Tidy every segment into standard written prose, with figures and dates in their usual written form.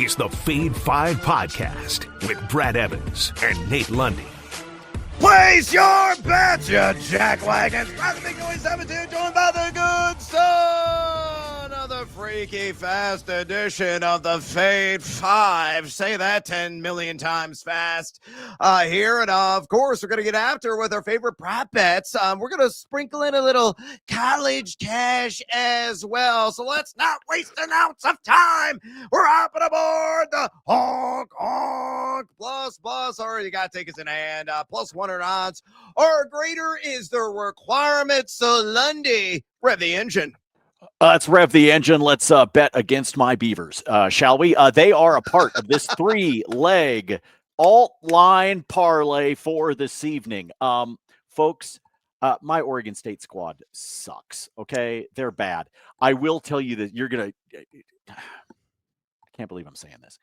is the Fade 5 Podcast with Brad Evans and Nate Lundy. Place your bets, you jackwagons. Brad the Big Noise 17, joined by the good son of the freaky fast edition of the Fade 5. Say that 10 million times fast here. And of course, we're going to get after with our favorite prop bets. We're going to sprinkle in a little college cash as well. So let's not waste an ounce of time. We're hopping aboard the honk plus. Already got tickets in hand. Plus 100 odds or greater is the requirement. So Lundy, rev the engine. Let's rev the engine. Let's bet against my Beavers, shall we? They are a part of this three-leg alt-line parlay for this evening. Folks, my Oregon State squad sucks, okay? They're bad. I will tell you that you're going to – I can't believe I'm saying this.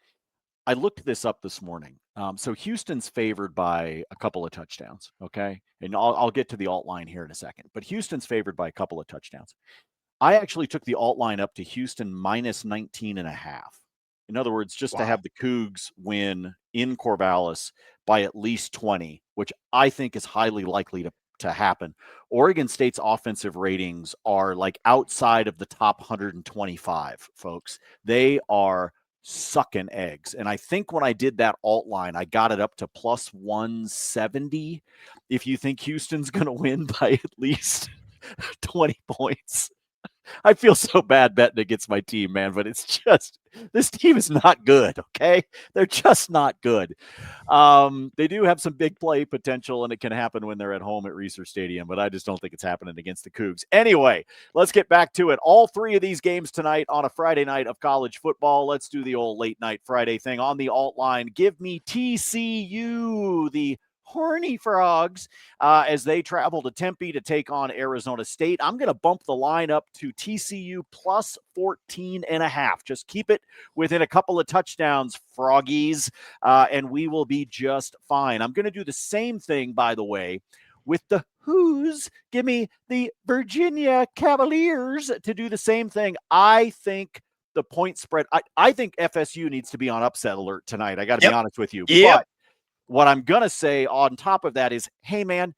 I looked this up this morning. So Houston's favored by a couple of touchdowns, okay? And I'll get to the alt line here in a second. But Houston's favored by a couple of touchdowns. I actually took the alt line up to Houston minus 19.5. In other words, just to have the Cougs win in Corvallis by at least 20, which I think is highly likely to happen. Oregon State's offensive ratings are like outside of the top 125, folks. They are sucking eggs. And I think when I did that alt line, I got it up to plus 170. If you think Houston's going to win by at least 20 points, I feel so bad betting against my team, man, but it's just, this team is not good, okay? They're just not good. They do have some big play potential, and it can happen when they're at home at Reser Stadium, but I just don't think it's happening against the Cougs. Anyway, let's get back to it. All three of these games tonight on a Friday night of college football. Let's do the old late night Friday thing on the alt line. Give me TCU, the Horny Frogs, as they travel to Tempe to take on Arizona State. I'm going to bump the line up to TCU plus 14.5. Just keep it within a couple of touchdowns, Froggies, and we will be just fine. I'm going to do the same thing, by the way, with the Who's. Give me the Virginia Cavaliers to do the same thing. I think the point spread, I think FSU needs to be on upset alert tonight. I got to be honest with you. But what I'm going to say on top of that is, hey, man,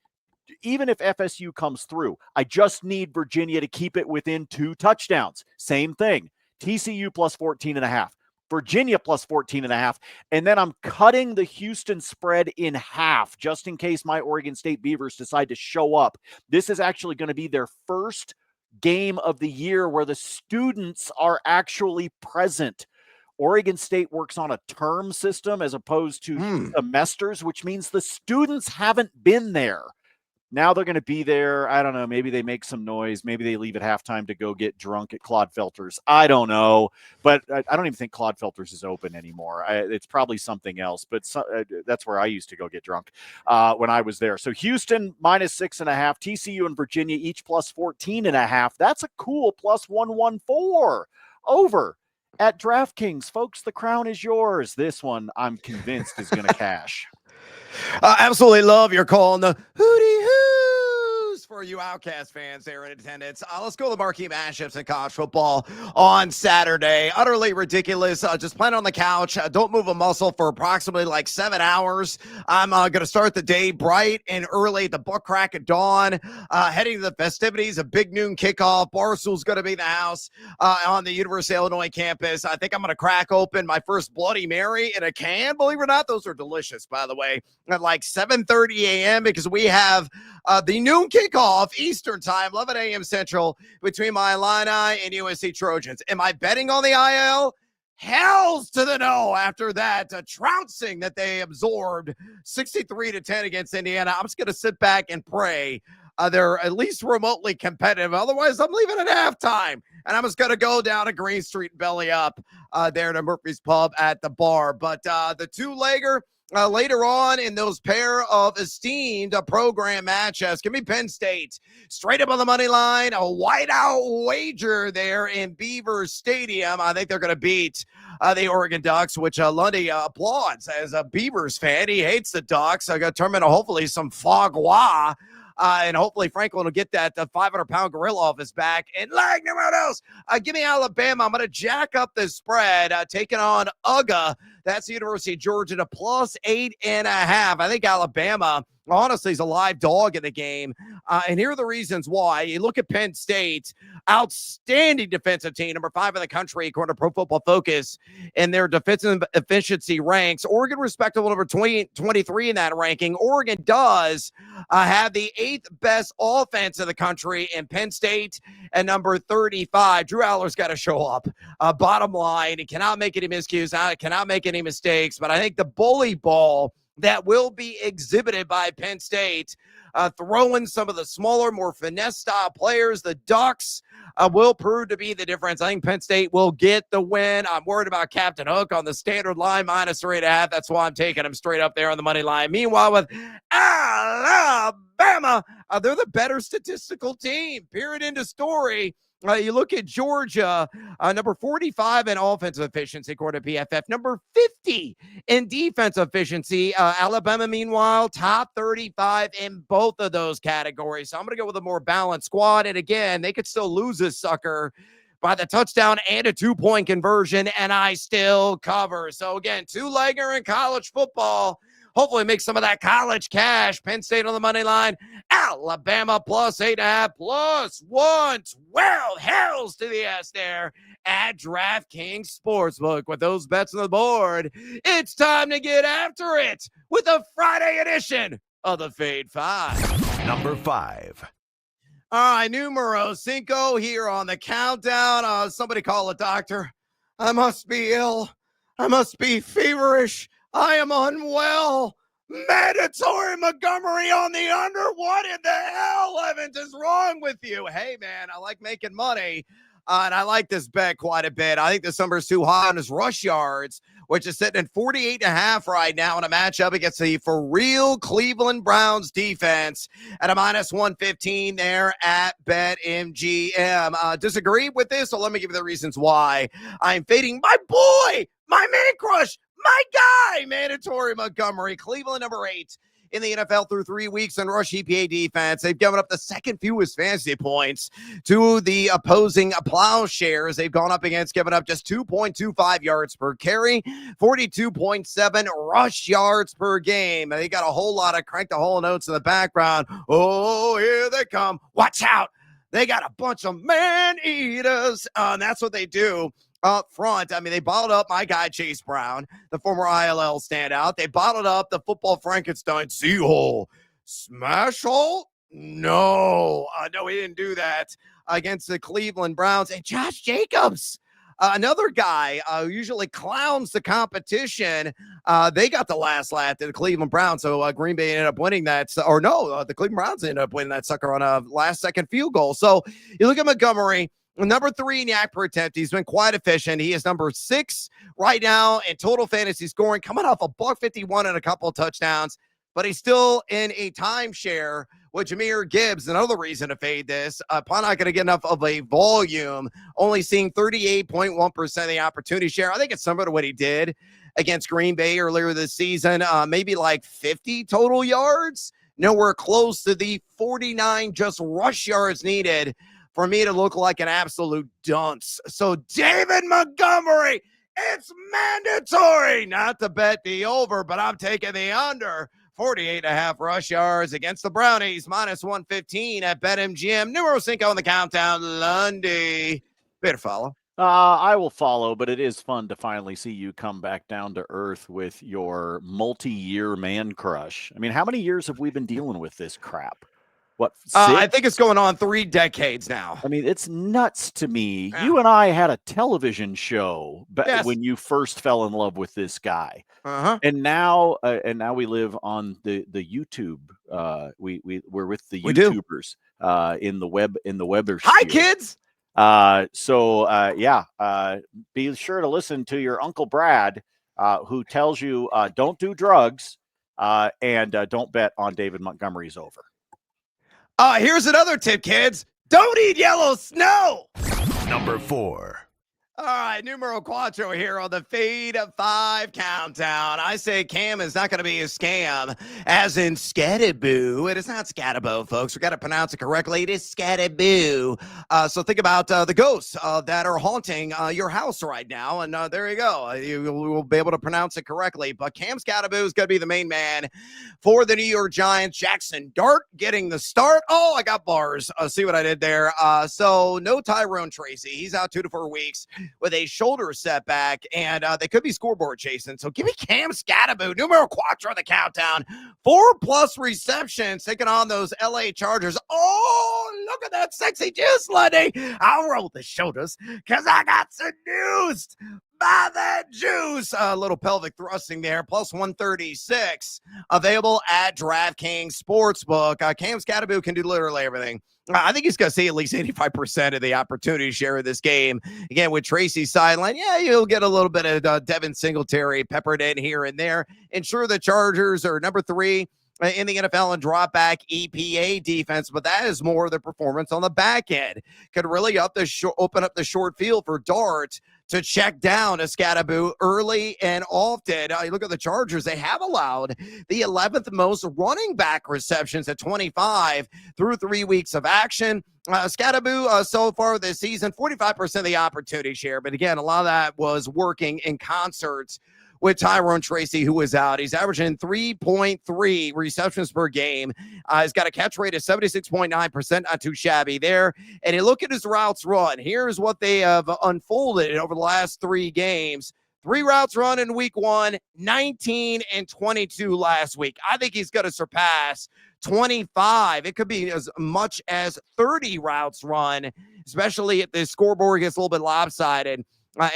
even if FSU comes through, I just need Virginia to keep it within 2 touchdowns. Same thing. TCU plus 14.5. Virginia plus 14.5. And then I'm cutting the Houston spread in half just in case my Oregon State Beavers decide to show up. This is actually going to be their first game of the year where the students are actually present. Oregon State works on a term system as opposed to semesters, which means the students haven't been there. Now they're going to be there. I don't know. Maybe they make some noise. Maybe they leave at halftime to go get drunk at Claude Felter's. I don't know. But I don't even think Claude Felter's is open anymore. It's probably something else. But that's where I used to go get drunk when I was there. So Houston minus 6.5. TCU and Virginia each plus 14.5. That's a cool plus 114 over at DraftKings. Folks, the crown is yours. This one, I'm convinced, is going to cash. Absolutely love your call on the Hootie Hoos for you Outcast fans there in attendance. Let's go to the marquee matchups in college football on Saturday. Utterly ridiculous. Just playing on the couch. Don't move a muscle for approximately like 7 hours. I'm going to start the day bright and early at the buck crack of dawn. Heading to the festivities, a big noon kickoff. Barstool's going to be in the house on the University of Illinois campus. I think I'm going to crack open my first Bloody Mary in a can. Believe it or not, those are delicious, by the way, at like 7:30 a.m. because we have the noon kickoff Eastern time, 11 a.m. Central, between my Illini and USC Trojans. Am I betting on the IL? Hells to the no after that trouncing that they absorbed 63-10 against Indiana. I'm just going to sit back and pray they're at least remotely competitive. Otherwise, I'm leaving at halftime. And I'm just going to go down to Green Street, belly up there to Murphy's Pub at the bar. But the two-legger, later on in those pair of esteemed program matchups, give me Penn State straight up on the money line, a whiteout wager there in Beaver Stadium. I think they're going to beat the Oregon Ducks, which Lundy applauds as a Beavers fan. He hates the Ducks. I got to turn into hopefully some foie gras and hopefully Franklin will get that 500-pound gorilla off his back. And like no one else, give me Alabama. I'm going to jack up the spread, taking on UGA. That's the University of Georgia to plus 8.5. I think Alabama, honestly, is a live dog in the game. And here are the reasons why. You look at Penn State, outstanding defensive team, number 5 in the country, according to Pro Football Focus, in their defensive efficiency ranks. Oregon, respectable, number 23 in that ranking. Oregon does have the 8th best offense in the country, and Penn State at number 35. Drew Aller's got to show up. Bottom line, he cannot make any miscues, cannot make any mistakes, but I think the bully ball that will be exhibited by Penn State, throwing some of the smaller, more finesse-style players, the Ducks, will prove to be the difference. I think Penn State will get the win. I'm worried about Captain Hook on the standard line, minus 3.5. That's why I'm taking him straight up there on the money line. Meanwhile, with Alabama, they're the better statistical team. Period. End of story. You look at Georgia, number 45 in offensive efficiency, according to PFF, number 50 in defensive efficiency. Alabama, meanwhile, top 35 in both of those categories. So I'm going to go with a more balanced squad. And again, they could still lose this sucker by the touchdown and a 2-point conversion, and I still cover. So again, 2-legger in college football. Hopefully make some of that college cash. Penn State on the money line. Alabama plus 8.5 plus 112. Hells to the S there at DraftKings Sportsbook. With those bets on the board, it's time to get after it with a Friday edition of the Fade 5. Number 5. All right, numero 5 here on the countdown. Somebody call a doctor. I must be ill. I must be feverish. I am unwell. Mandatory Montgomery on the under. What in the hell, Evans, is wrong with you? Hey, man, I like making money, and I like this bet quite a bit. I think this number is too high on his rush yards, which is sitting at 48.5 right now in a matchup against the for real Cleveland Browns defense at a minus 115 there at BetMGM. Disagree with this? So let me give you the reasons why I'm fading my boy, my man crush, my guy, Mandatory Montgomery. Cleveland, number 8 in the NFL through 3 weeks in rush EPA defense. They've given up the second fewest fantasy points to the opposing Plowshares. They've gone up against giving up just 2.25 yards per carry, 42.7 rush yards per game. They got a whole lot of crank the whole notes in the background. Oh, here they come. Watch out. They got a bunch of man-eaters. And that's what they do up front. I mean, they bottled up my guy, Chase Brown, the former ILL standout. They bottled up the football Frankenstein Sea-hole. Smash hole? No, he didn't do that against the Cleveland Browns. And Josh Jacobs, another guy who usually clowns the competition. They got the last laugh to the Cleveland Browns. So Green Bay ended up winning that. The Cleveland Browns ended up winning that sucker on a last-second field goal. So you look at Montgomery, number 3 in yak per attempt. He's been quite efficient. He is number 6 right now in total fantasy scoring, coming off a $151 and a couple of touchdowns, but he's still in a timeshare with Jahmyr Gibbs. Another reason to fade this. Probably not going to get enough of a volume, only seeing 38.1% of the opportunity share. I think it's similar to what he did against Green Bay earlier this season, maybe like 50 total yards, nowhere close to the 49 just rush yards needed for me to look like an absolute dunce. So David Montgomery, it's mandatory not to bet the over, but I'm taking the under. 48.5 rush yards against the Brownies, minus 115 at BetMGM. Numero 5 on the countdown, Lundy. Better follow. I will follow, but it is fun to finally see you come back down to earth with your multi-year man crush. I mean, how many years have we been dealing with this crap? What, 6? I think it's going on 3 decades now. I mean, it's nuts to me. Yeah. You and I had a television show Yes. when you first fell in love with this guy, And now we live on the YouTube. We're with the We do. YouTubers in the web. Hi, kids. Be sure to listen to your Uncle Brad, who tells you don't do drugs and don't bet on David Montgomery's over. Here's another tip, kids. Don't eat yellow snow. Number 4. All right, numero cuatro here on the Fade 5 countdown. I say Cam is not going to be a scam, as in Skattebo. It is not Skattebo, folks. We got to pronounce it correctly. It is Skattebo. So think about the ghosts that are haunting your house right now, and there you go. You will be able to pronounce it correctly. But Cam Skattebo is going to be the main man for the New York Giants. Jackson Dart getting the start. Oh, I got bars. See what I did there. So no Tyrone Tracy. He's out 2 to 4 weeks with a shoulder setback, and they could be scoreboard chasing. So give me Cam Skattebo, numero cuatro, the countdown. 4+ receptions, taking on those LA Chargers. Oh, look at that sexy juice, Lundy. I'll roll the shoulders because I got seduced by that juice. A little pelvic thrusting there, plus 136. Available at DraftKings Sportsbook. Cam Skattebo can do literally everything. I think he's going to see at least 85% of the opportunity share of this game. Again, with Tracy's sideline, yeah, you'll get a little bit of Devin Singletary peppered in here and there. Ensure the Chargers are number 3 in the NFL in drop back EPA defense, but that is more the performance on the back end. Could really open up the short field for Dart to check down a Skattebo early and often. You look at the Chargers, they have allowed the 11th most running back receptions at 25 through 3 weeks of action. Skattebo so far this season, 45% of the opportunity share. But again, a lot of that was working in concerts with Tyrone Tracy, who was out. He's averaging 3.3 receptions per game. He's got a catch rate of 76.9%, not too shabby there. And you look at his routes run. Here's what they have unfolded over the last 3 games. 3 routes run in week 1, 19 and 22 last week. I think he's going to surpass 25. It could be as much as 30 routes run, especially if the scoreboard gets a little bit lopsided.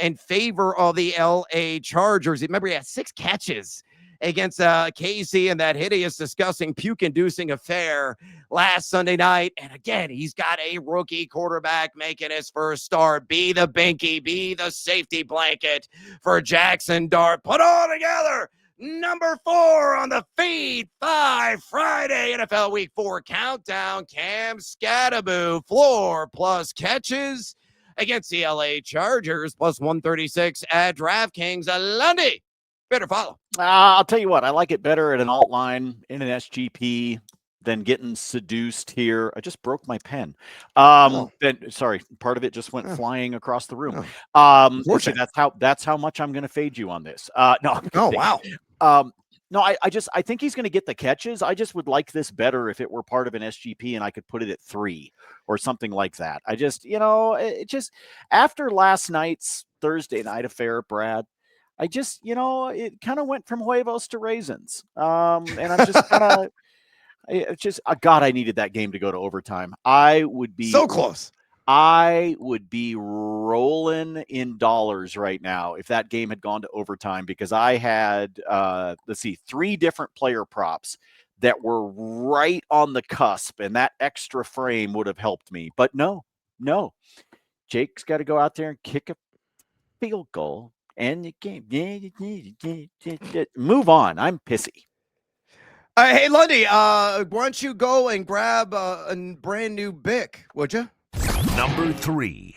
In favor of the LA Chargers. Remember, he had 6 catches against KC in that hideous, disgusting, puke-inducing affair last Sunday night. And again, he's got a rookie quarterback making his first start. Be the binky, be the safety blanket for Jackson Dart. Put all together. Number 4 on the Feed 5 Friday NFL Week 4 countdown. Cam Skattebo, floor plus catches against the LA Chargers, plus 136 at DraftKings. Lundy, better follow. I'll tell you what, I like it better at an alt line in an SGP than getting seduced here. I just broke my pen. Sorry, part of it just went flying across the room. Okay, that's how much I'm going to fade you on this. No. Oh, wow. No, I think he's going to get the catches. I just would like this better if it were part of an SGP and I could put it at 3 or something like that. I just, it just after last night's Thursday night affair, Brad, I just, it kind of went from huevos to raisins. And I'm just kind of, God, I needed that game to go to overtime. I would be so close. I would be rolling in dollars right now if that game had gone to overtime, because I had, 3 different player props that were right on the cusp, and that extra frame would have helped me. But no. Jake's got to go out there and kick a field goal, and the game. Move on. I'm pissy. Hey, Lundy, why don't you go and grab a brand new Bic, would you? Number 3.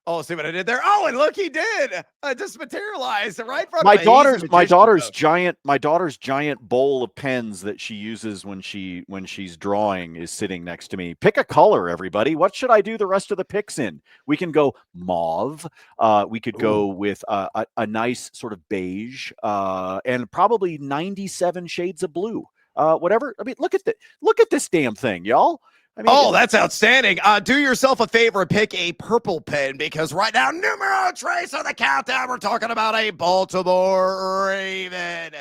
Oh, see what I did there? Oh, and look, he did. Just materialized right from my daughter's giant bowl of pens that she uses when she's drawing is sitting next to me. Pick a color, everybody. What should I do the rest of the picks in? We can go mauve. We could go with a nice sort of beige, and probably 97 shades of blue. Whatever. I mean, look at this damn thing, y'all. That's outstanding. Do yourself a favor and pick a purple pen, because right now, numero 3 on the countdown, we're talking about a Baltimore Raven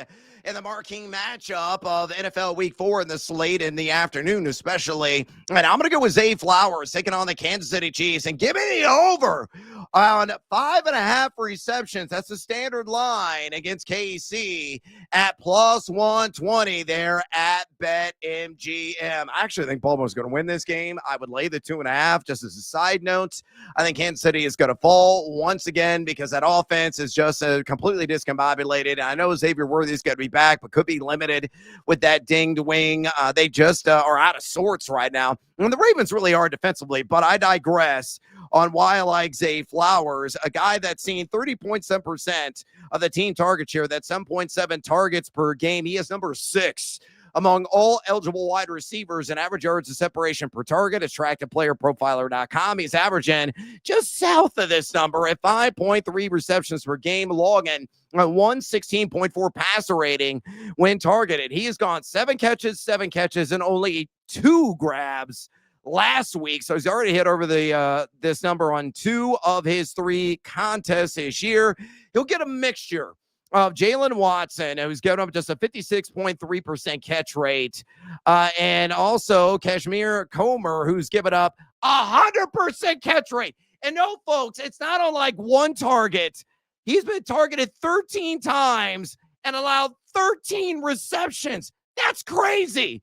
in the marking matchup of NFL Week 4 in the slate in the afternoon, especially. And I'm going to go with Zay Flowers taking on the Kansas City Chiefs, and give me the over on 5.5 receptions. That's the standard line against KC at plus 120 there at BetMGM. I actually think Baltimore's going to win this game. I would lay the 2.5 just as a side note. I think Kansas City is going to fall once again because that offense is just completely discombobulated. I know Xavier Worthy is going to be back, but could be limited with that dinged wing. They just are out of sorts right now. And the Ravens really are defensively, but I digress on why I like Zay Flowers, a guy that's seen 30.7% of the team target share. That's 7.7 targets per game. He is number 6 among all eligible wide receivers in average yards of separation per target. It's tracked at playerprofiler.com. He's averaging just south of this number at 5.3 receptions per game, logging a 116.4 passer rating when targeted. He has gone 7 catches, and only 2 grabs last week. So he's already hit over the this number on 2 of his 3 contests this year. He'll get a mixture of Jalen Watson, who's given up just a 56.3% catch rate, and also Kashmir Comer, who's given up 100% catch rate. And no, folks, it's not on like one target. He's been targeted 13 times and allowed 13 receptions. That's crazy.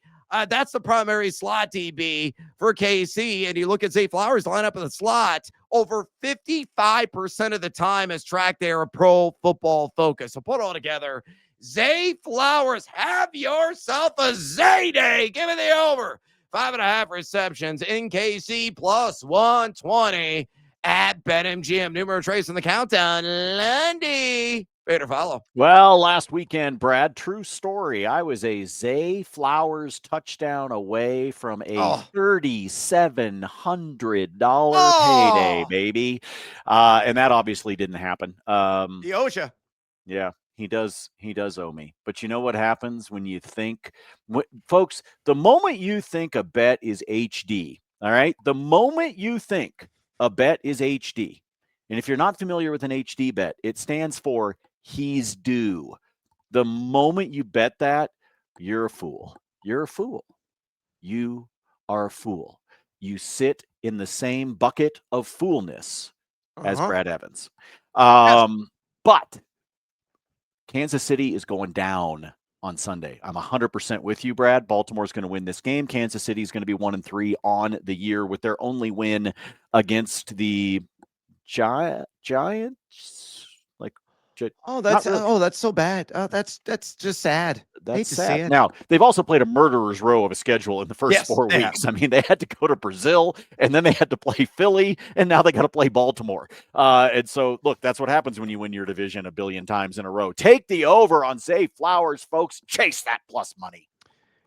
That's the primary slot DB for KC. And you look at Zay Flowers line up in the slot, over 55% of the time is tracked there a Pro Football Focus. So put it all together. Zay Flowers, have yourself a Zay day. Give it the over. 5.5 receptions in KC plus 120 at BetMGM. Numero trace in the countdown. Lundy. Better follow. Well, last weekend, Brad, true story. I was a Zay Flowers touchdown away from a $3,700 payday, baby. And that obviously didn't happen. He owes you. Yeah, he does owe me. But you know what happens when you think, folks, the moment you think a bet is HD, all right, the moment you think a bet is HD, and if you're not familiar with an HD bet, it stands for he's due. The moment you bet that, you're a fool. You're a fool. You are a fool. You sit in the same bucket of foolness as Brad Evans. But Kansas City is going down on Sunday. I'm 100% with you, Brad. Baltimore's going to win this game. Kansas City is going to be 1-3 on the year with their only win against the Giants. That's so bad. That's just sad. That's sad. Now, they've also played a murderer's row of a schedule in the first 4 weeks. I mean, they had to go to Brazil, and then they had to play Philly, and now they got to play Baltimore. And so, look, that's what happens when you win your division a billion times in a row. Take the over on Zay Flowers, folks. Chase that plus money.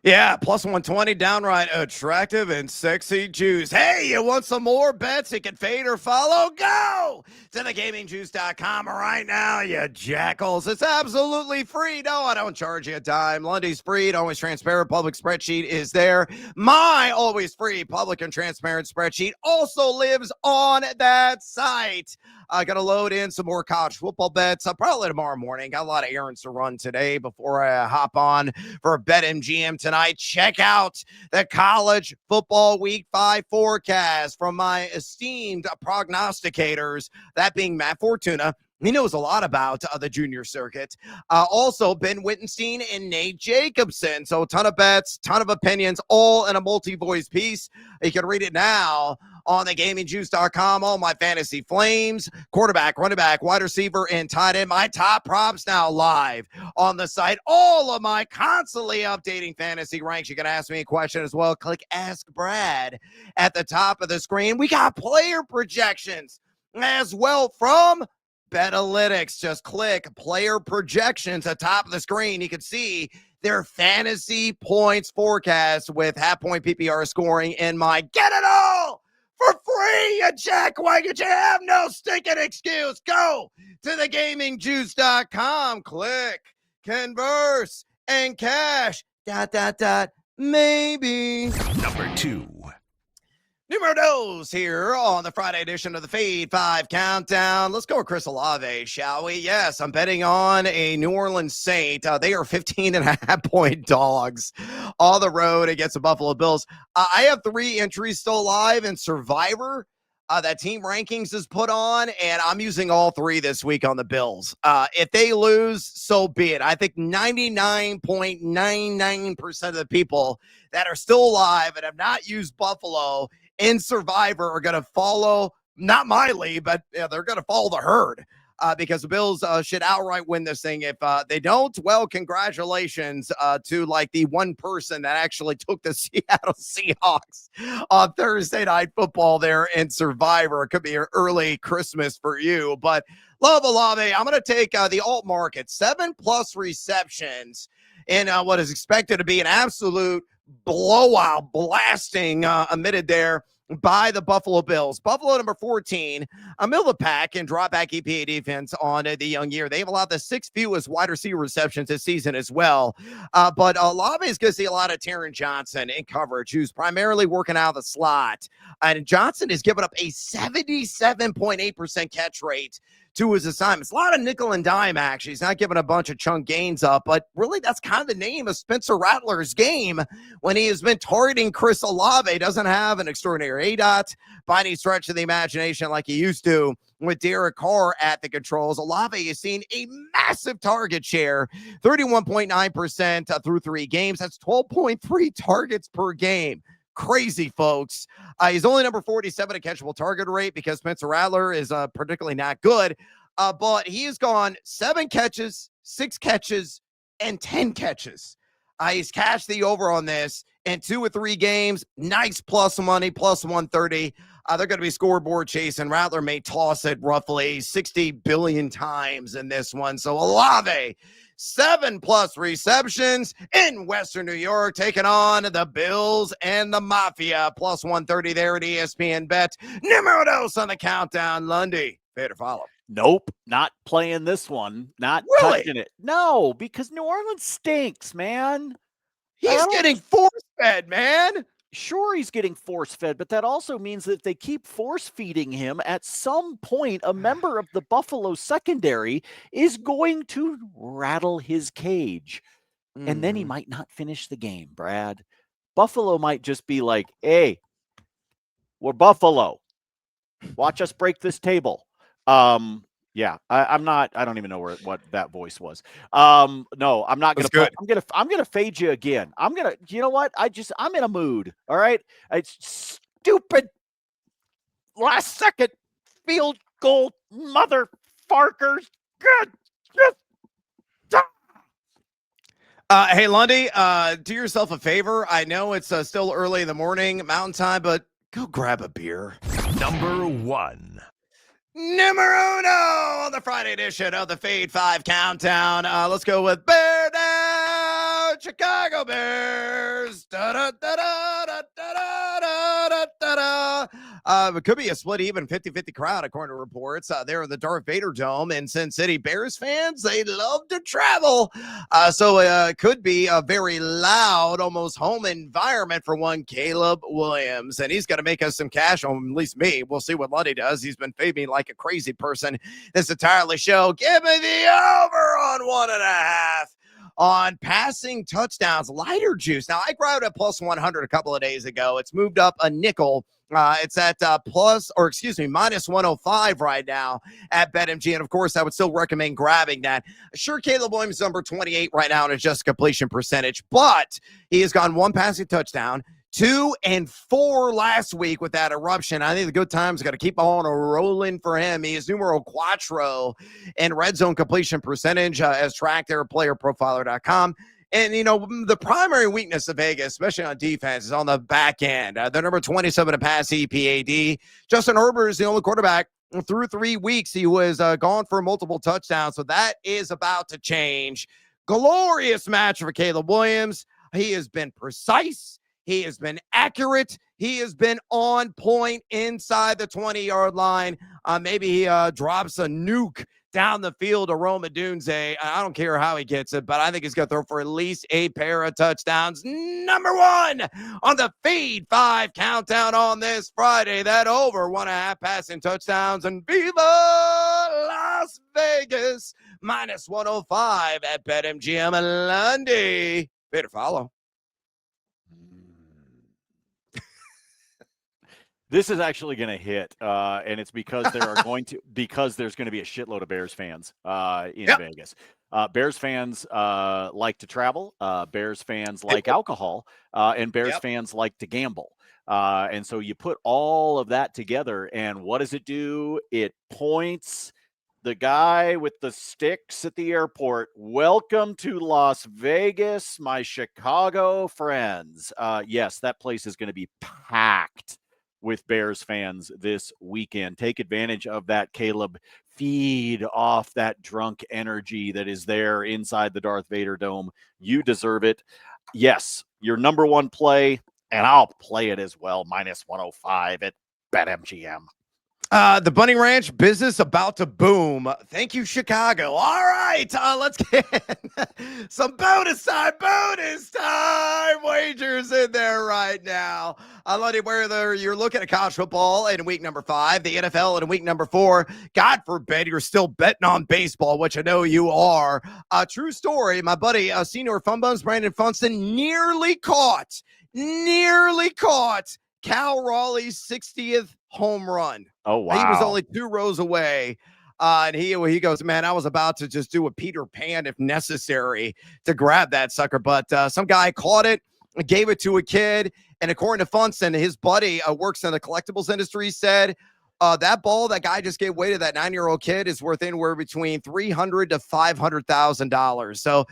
Yeah, plus 120, downright attractive and sexy juice. Hey, you want some more bets you can fade or follow? Go to thegamingjuice.com right now, you jackals. It's absolutely free. No, I don't charge you a dime. Lundy's free, always transparent. Public spreadsheet is there. My always free public and transparent spreadsheet also lives on that site. I got to load in some more college football bets. Probably tomorrow morning. Got a lot of errands to run today before I hop on for BetMGM tonight. Check out the college football week 5 forecast from my esteemed prognosticators, that being Matt Fortuna. He knows a lot about the junior circuit. Also, Ben Wittenstein and Nate Jacobson. So a ton of bets, ton of opinions, all in a multi-voice piece. You can read it now on thegamingjuice.com. All my fantasy flames, quarterback, running back, wide receiver, and tight end. My top props now live on the site. All of my constantly updating fantasy ranks. You can ask me a question as well. Click Ask Brad at the top of the screen. We got player projections as well from Betalytics. Just click player projections at the top of the screen. You can see their fantasy points forecast with half-point PPR scoring in my Get It All for free, you jackwagon. You have no stinking excuse. Go to thegamingjuice.com. Click converse and cash. ... Maybe. Number 2. Numero dos here on the Friday edition of the Fade 5 Countdown. Let's go with Chris Olave, shall we? Yes, I'm betting on a New Orleans Saint. They are 15.5-point dogs on the road against the Buffalo Bills. I have 3 entries still live in Survivor that Team Rankings is put on, and I'm using all 3 this week on the Bills. If they lose, so be it. I think 99.99% of the people that are still alive and have not used Buffalo in Survivor are going to follow, not my lead, but they're going to follow the herd. because the Bills should outright win this thing. If they don't, well, congratulations to like the one person that actually took the Seattle Seahawks on Thursday Night Football there in Survivor. It could be an early Christmas for you, but love Olave. I'm going to take the alt market, 7+ receptions in what is expected to be an absolute blowout, blasting emitted there by the Buffalo Bills. Buffalo number 14, a middle of the pack and drop back EPA defense on the young year. They've allowed the 6th fewest wide receiver receptions this season as well. But Olave is going to see a lot of Taron Johnson in coverage, who's primarily working out of the slot. And Johnson has given up a 77.8% catch rate to his assignments. A lot of nickel and dime, actually. He's not giving a bunch of chunk gains up, but really that's kind of the name of Spencer Rattler's game when he has been targeting Chris Olave. Doesn't have an extraordinary ADOT by any stretch of the imagination like he used to with Derek Carr at the controls. Olave has seen a massive target share, 31.9% through 3 games. That's 12.3 targets per game. Crazy, folks. He's only number 47 at catchable target rate because Spencer Rattler is particularly not good. But he has gone 7 catches, 6 catches, and 10 catches. He's cashed the over on this in 2 or 3 games. Nice plus money, plus 130. They're going to be scoreboard chasing. Rattler may toss it roughly 60 billion times in this one. So Olave, 7+ receptions in Western New York, taking on the Bills and the Mafia. Plus 130 there at ESPN Bet. Numero dos on the countdown. Lundy, fair to follow. Nope, not playing this one. Not Really? touching it. No, because New Orleans stinks, man. He's getting force-fed, man. Sure, he's getting force-fed, but that also means that if they keep force-feeding him, at some point, a member of the Buffalo secondary is going to rattle his cage. And then he might not finish the game, Brad. Buffalo might just be like, hey, we're Buffalo. Watch us break this table. Yeah, I don't even know what that voice was. No, I'm not going to, I'm going to fade you again. You know what? I'm in a mood. All right. It's stupid last second field goal motherfuckers. Good. Hey, Lundy, do yourself a favor. I know it's still early in the morning, Mountain Time, but go grab a beer. Number 1. Numero uno on the Friday edition of the Fade 5 Countdown. Let's go with Bear Down, Chicago Bears. It could be a split even 50-50 crowd, according to reports. There in the Darth Vader Dome in Sin City. Bears fans, they love to travel. So it could be a very loud, almost home environment for one Caleb Williams. And he's going to make us some cash on at least me. We'll see what Lundy does. He's been fading me like a crazy person this entirely show. Give me the over on 1.5. On passing touchdowns, lighter juice. Now, I grabbed a plus 100 a couple of days ago. It's moved up a nickel. It's at minus 105 right now at BetMGM. And, of course, I would still recommend grabbing that. Sure, Caleb Williams number 28 right now in adjusted completion percentage, but he has gone 1 passing touchdown, 2 and 4 last week with that eruption. I think the good times are going to keep on rolling for him. He is numero cuatro in red zone completion percentage as tracked there at playerprofiler.com. And, you know, the primary weakness of Vegas, especially on defense, is on the back end. They're number 27 to pass EPAD. Justin Herbert is the only quarterback through 3 weeks. He was gone for multiple touchdowns, so that is about to change. Glorious match for Caleb Williams. He has been precise. He has been accurate. He has been on point inside the 20-yard line. Maybe he drops a nuke down the field to Rome Odunze. I don't care how he gets it, but I think he's going to throw for at least a pair of touchdowns. Number 1 on the Fade 5 Countdown on this Friday. That over 1.5 passing touchdowns. And Viva Las Vegas, minus 105 at BetMGM. Lundy, better follow. This is actually going to hit, and it's because there's going to be a shitload of Bears fans in Vegas. Bears fans like to travel. Bears fans like alcohol, and Bears fans like to gamble. And so you put all of that together, and what does it do? It points the guy with the sticks at the airport. Welcome to Las Vegas, my Chicago friends. Yes, that place is going to be packed with Bears fans this weekend. Take advantage of that, Caleb. Feed off that drunk energy that is there inside the Darth Vader Dome. You deserve it. Yes, your number one play, and I'll play it as well, minus 105 at BetMGM. The Bunny Ranch business about to boom. Thank you, Chicago. All right, let's get some bonus time wagers in there right now. Lundy, whether you're looking at college football in week number 5, the NFL in week number 4, God forbid you're still betting on baseball, which I know you are. True story, my buddy, senior fun bums, Brandon Funston, nearly caught Cal Raleigh's 60th home run. Oh, wow. He was only 2 rows away. And he goes, man, I was about to just do a Peter Pan if necessary to grab that sucker. But some guy caught it, gave it to a kid. And according to Funston, his buddy works in the collectibles industry, said that ball that guy just gave away to that 9-year-old kid is worth anywhere between $300,000 to $500,000. So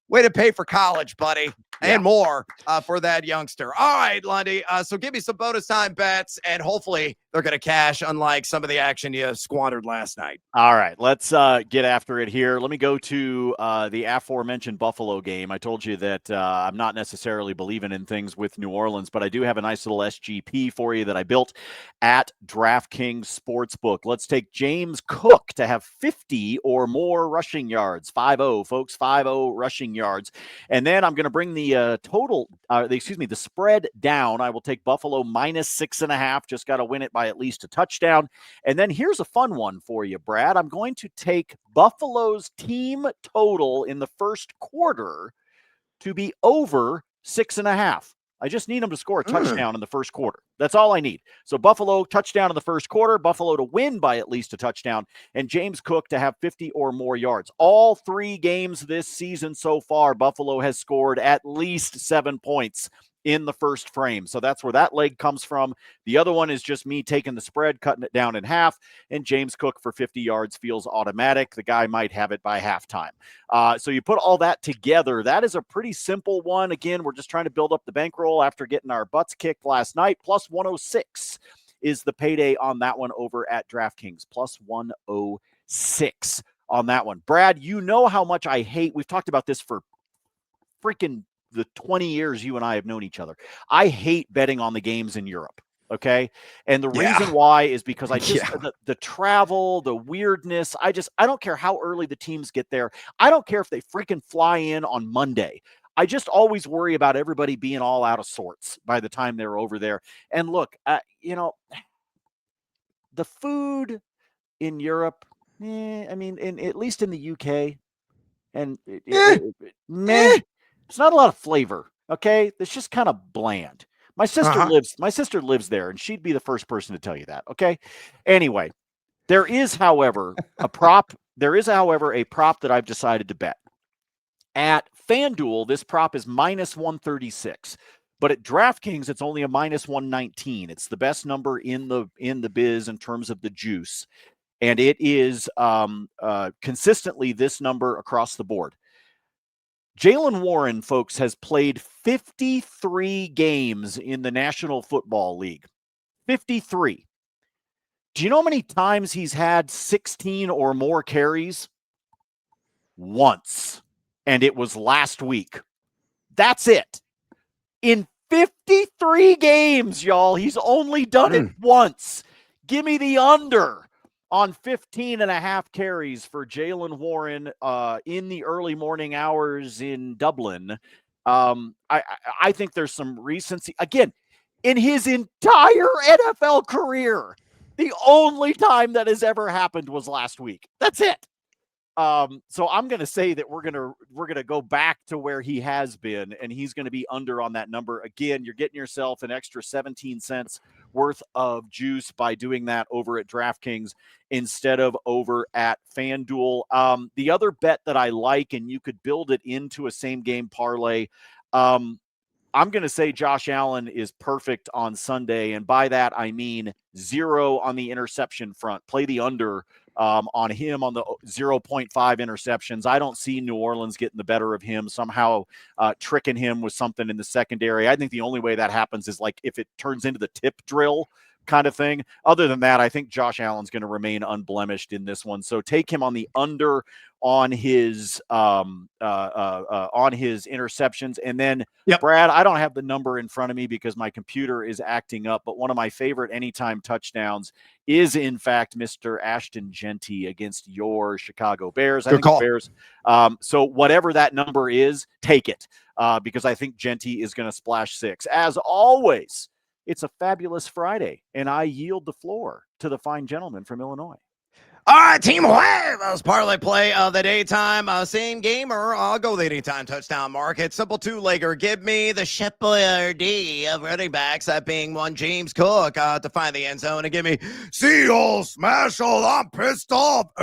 way to pay for college, buddy. And more for that youngster. All right, Lundy. So give me some bonus time bets, and hopefully they're going to cash, unlike some of the action you squandered last night. All right, let's get after it here. Let me go to the aforementioned Buffalo game. I told you that I'm not necessarily believing in things with New Orleans, but I do have a nice little SGP for you that I built at DraftKings Sportsbook. Let's take James Cook to have 50 or more rushing yards. 5-0, folks, 5-0 rushing yards. And then I'm going to bring the the spread down. I will take Buffalo minus 6.5. Just got to win it by at least a touchdown. And then here's a fun one for you, Brad. I'm going to take Buffalo's team total in the first quarter to be over 6.5. I just need them to score a touchdown in the first quarter. That's all I need. So Buffalo touchdown in the first quarter, Buffalo to win by at least a touchdown, and James Cook to have 50 or more yards. All 3 games this season so far, Buffalo has scored at least 7 points in the first frame. So that's where that leg comes from. The other one is just me taking the spread, cutting it down in half, and James Cook for 50 yards feels automatic. The guy might have it by halftime. So you put all that together. That is a pretty simple one. Again, we're just trying to build up the bankroll after getting our butts kicked last night. Plus 106 is the payday on that one over at DraftKings. Plus 106 on that one. Brad, you know how much I hate. We've talked about this for freaking the 20 years you and I have known each other. I hate betting on the games in Europe. Okay. And the reason why is because I just, the travel, the weirdness, I don't care how early the teams get there. I don't care if they freaking fly in on Monday. I just always worry about everybody being all out of sorts by the time they're over there. And look, the food in Europe, I mean, at least in the UK, and it's not a lot of flavor. Okay. It's just kind of bland. My sister lives there, and she'd be the first person to tell you that. Okay. Anyway, there is, however, a prop that I've decided to bet. At FanDuel, this prop is minus 136, but at DraftKings, it's only a minus 119. It's the best number in the biz in terms of the juice. And it is consistently this number across the board. Jaylen Warren, folks, has played 53 games in the National Football League. 53. Do you know how many times he's had 16 or more carries? Once. And it was last week. That's it. In 53 games, y'all, he's only done it once. Give me the under on 15.5 carries for Jaylen Warren in the early morning hours in Dublin. I think there's some recency. Again, in his entire NFL career, the only time that has ever happened was last week. That's it. So I'm going to say that we're going to go back to where he has been, and he's going to be under on that number. Again, you're getting yourself an extra 17 cents worth of juice by doing that over at DraftKings instead of over at FanDuel. The other bet that I like, and you could build it into a same game parlay, I'm going to say Josh Allen is perfect on Sunday. And by that, I mean 0 on the interception front. Play the under on him on the 0.5 interceptions. I don't see New Orleans getting the better of him, somehow tricking him with something in the secondary. I think the only way that happens is like if it turns into the tip drill kind of thing. Other than that, I think Josh Allen's going to remain unblemished in this one. So take him on the under on his interceptions. And then Brad, I don't have the number in front of me because my computer is acting up, but one of my favorite anytime touchdowns is in fact Mr. Ashton Genty against your Chicago Bears. I think the Bears. So whatever that number is, take it because I think Genty is going to splash 6. As always, it's a fabulous Friday, and I yield the floor to the fine gentleman from Illinois. All right, Team Huevos parlay play of the daytime. Same gamer. I'll go the anytime touchdown market. Simple two-legger. Give me the Shepherd of running backs, that being one James Cook to find the end zone. And give me Seal Smash all. I'm pissed off.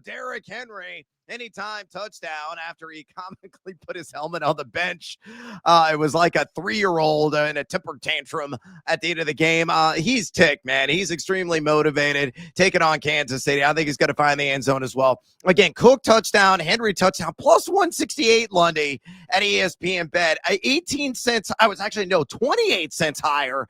Derrick Henry. Anytime touchdown after he comically put his helmet on the bench. It was like a 3-year-old in a temper tantrum at the end of the game. He's ticked, man. He's extremely motivated. Taking on Kansas City. I think he's going to find the end zone as well. Again, Cook touchdown, Henry touchdown, plus 168 Lundy at ESPN Bet. 18 cents. I was actually, 28 cents higher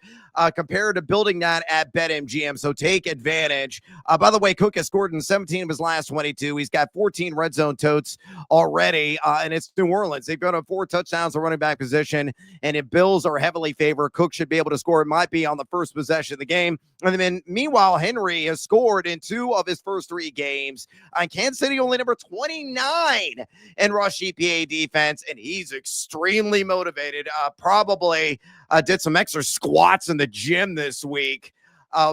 compared to building that at BetMGM. So take advantage. By the way, Cook has scored in 17 of his last 22. He's got 14 red zone totes already, and it's New Orleans. They've got 4 touchdowns at running back position, and if Bills are heavily favored, Cook should be able to score. It might be on the first possession of the game. And then, meanwhile, Henry has scored in 2 of his first 3 games. Kansas City only number 29 in rush EPA defense, and he's extremely motivated. Probably did some extra squats in the gym this week.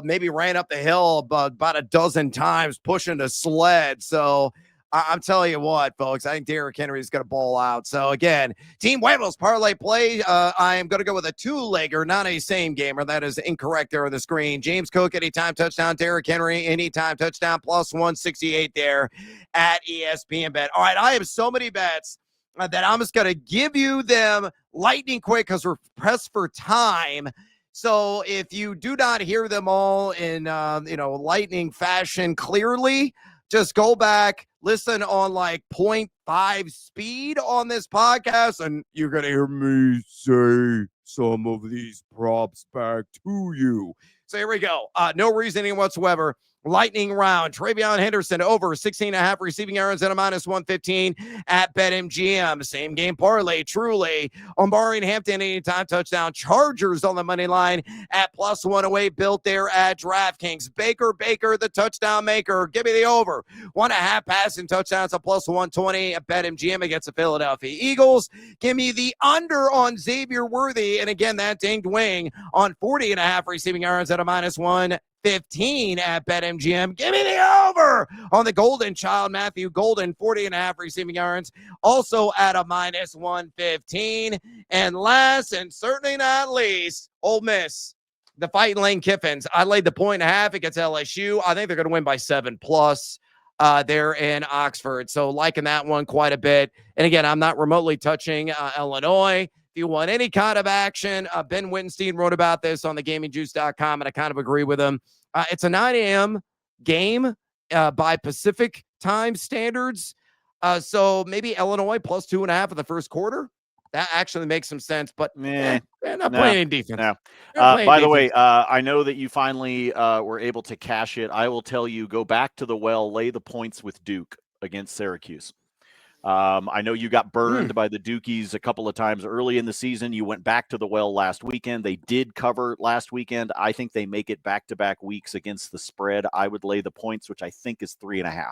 Maybe ran up the hill about a dozen times pushing a sled. So I'm telling you what, folks, I think Derrick Henry is going to ball out. So again, Team Huevos parlay play. I am going to go with a 2-legger, not a same gamer. That is incorrect there on the screen. James Cook, anytime touchdown. Derrick Henry, anytime touchdown, plus 168 there at ESPN Bet. All right, I have so many bets that I'm just going to give you them lightning quick because we're pressed for time. So if you do not hear them all in, lightning fashion clearly, just go back, listen on like 0.5 speed on this podcast, and you're going to hear me say some of these props back to you. So here we go. No reasoning whatsoever. Lightning round. Travion Henderson over 16.5 receiving yards at a minus 115 at BetMGM. Same game parlay. Truly. Omari Hampton anytime touchdown. Chargers on the money line at plus 108. Built there at DraftKings. Baker, the touchdown maker. Give me the over. 1.5 passing touchdowns at plus 120 at BetMGM against the Philadelphia Eagles. Give me the under on Xavier Worthy. And again, that dinged wing on 40.5 receiving yards at a minus 115 at BetMGM. Give me the over on the Golden Child, Matthew Golden, 40.5 receiving yards, also at a minus 115. And last and certainly not least, Ole Miss, the Fighting Lane Kiffins. I laid the 1.5 against LSU. I think they're going to win by 7+. There in Oxford. So liking that one quite a bit. And again, I'm not remotely touching Illinois. If you want any kind of action, Ben Wittenstein wrote about this on thegamingjuice.com, and I kind of agree with him. It's a 9 a.m. game by Pacific time standards. So maybe Illinois plus 2.5 in the first quarter. That actually makes some sense, but they're not playing any defense. No. By the way, I know that you finally were able to cash it. I will tell you, go back to the well, lay the points with Duke against Syracuse. I know you got burned by the Dukies a couple of times early in the season. You went back to the well last weekend. They did cover last weekend. I think they make it back-to-back weeks against the spread. I would lay the points, which I think is 3.5.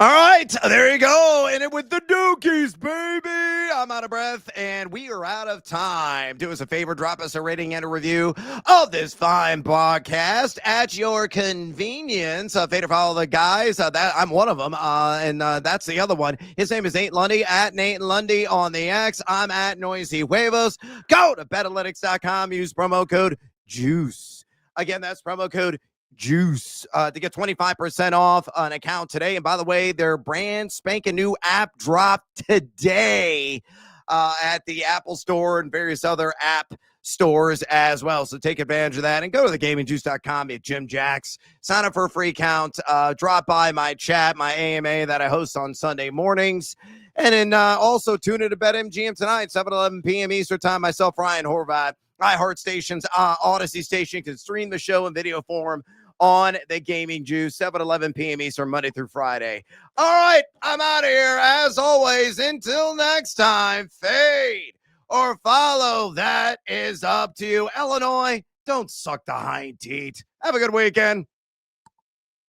All right, there you go. And it with the Dukies, baby. I'm out of breath, and we are out of time. Do us a favor, drop us a rating and a review of this fine podcast at your convenience. Fade or follow the guys. That I'm one of them, and that's the other one. His name is Nate Lundy, at Nate Lundy on the X. I'm at Noisy Huevos. Go to betalytics.com. Use promo code JUICE. Again, that's promo code JUICE to get 25% off an account today. And by the way, their brand spanking new app dropped today at the Apple Store and various other app stores as well. So take advantage of that and go to thegamingjuice.com at Jim Jacks. Sign up for a free account. Drop by my chat, my AMA that I host on Sunday mornings. And then also tune in to BetMGM tonight, 7-11 p.m. Eastern time. Myself, Ryan Horvath, iHeart Stations, Odyssey Station can stream the show in video form on the Gaming Juice, 7-11 p.m. Eastern, Monday through Friday. All right, I'm out of here. As always, until next time, fade or follow. That is up to you. Illinois, don't suck the hind teat. Have a good weekend.